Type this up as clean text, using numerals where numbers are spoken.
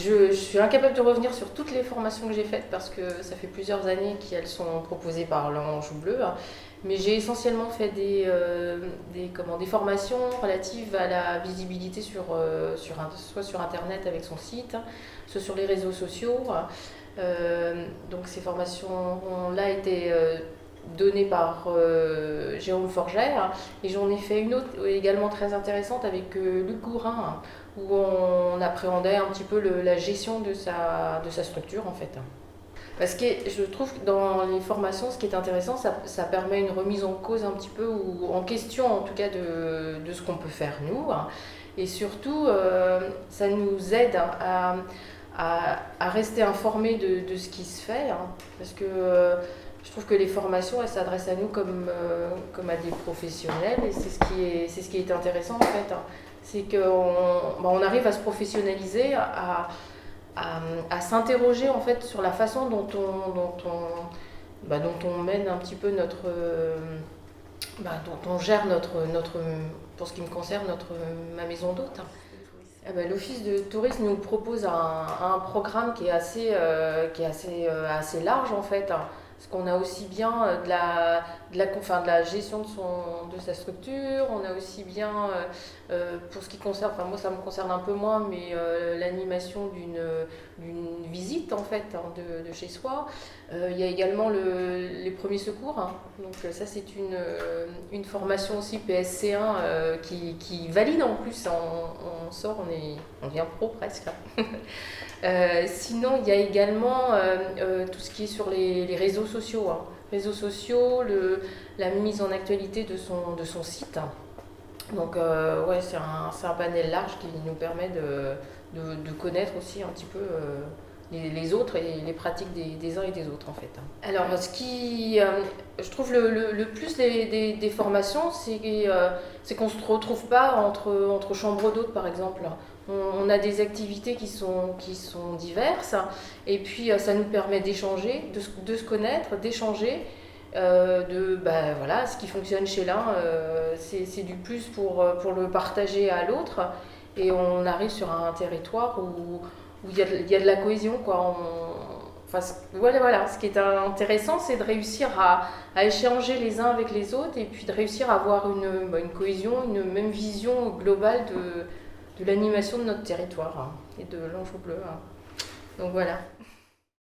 Je suis incapable de revenir sur toutes les formations que j'ai faites parce que ça fait plusieurs années qu'elles sont proposées par l'Anjou Bleu. Mais j'ai essentiellement fait des formations relatives à la visibilité soit sur Internet avec son site, soit sur les réseaux sociaux. Donc ces formations-là étaient données par Jérôme Forgère, et j'en ai fait une autre également très intéressante avec Luc Gourin, où on appréhendait un petit peu la gestion de sa structure en fait. Parce que je trouve que dans les formations, ce qui est intéressant, ça permet une remise en cause un petit peu, ou en question en tout cas de ce qu'on peut faire nous. Et surtout, ça nous aide à rester informés de ce qui se fait. Parce que je trouve que les formations, elles s'adressent à nous comme à des professionnels, et c'est ce qui est intéressant en fait. C'est qu'on arrive à se professionnaliser, à s'interroger en fait sur la façon dont on mène un petit peu dont on gère pour ce qui me concerne, ma maison d'hôte. L'Office de tourisme nous propose un programme qui est assez large en fait. Parce qu'on a aussi bien de la gestion de sa structure, on a aussi bien, pour ce qui concerne, moi ça me concerne un peu moins, mais l'animation d'une visite en fait de chez soi. Il y a également les premiers secours. Donc ça c'est une formation aussi PSC1 qui valide en plus. On sort, on devient pro presque. Sinon, il y a également tout ce qui est sur les réseaux sociaux. Réseaux sociaux, la mise en actualité de son site. Donc, c'est un panel large qui nous permet de connaître aussi un petit peu les autres et les pratiques des uns et des autres en fait. Alors, ce qui, je trouve le plus des formations, c'est qu'on ne se retrouve pas entre chambres d'hôtes par exemple. On a des activités qui sont diverses, et puis ça nous permet d'échanger, de se connaître, d'échanger, ce qui fonctionne chez l'un, c'est du plus pour le partager à l'autre, et on arrive sur un territoire où il y a de la cohésion, quoi. Voilà. Ce qui est intéressant, c'est de réussir à échanger les uns avec les autres, et puis de réussir à avoir une cohésion, une même vision globale de l'animation de notre territoire et de l'Anjou Bleu. Donc voilà.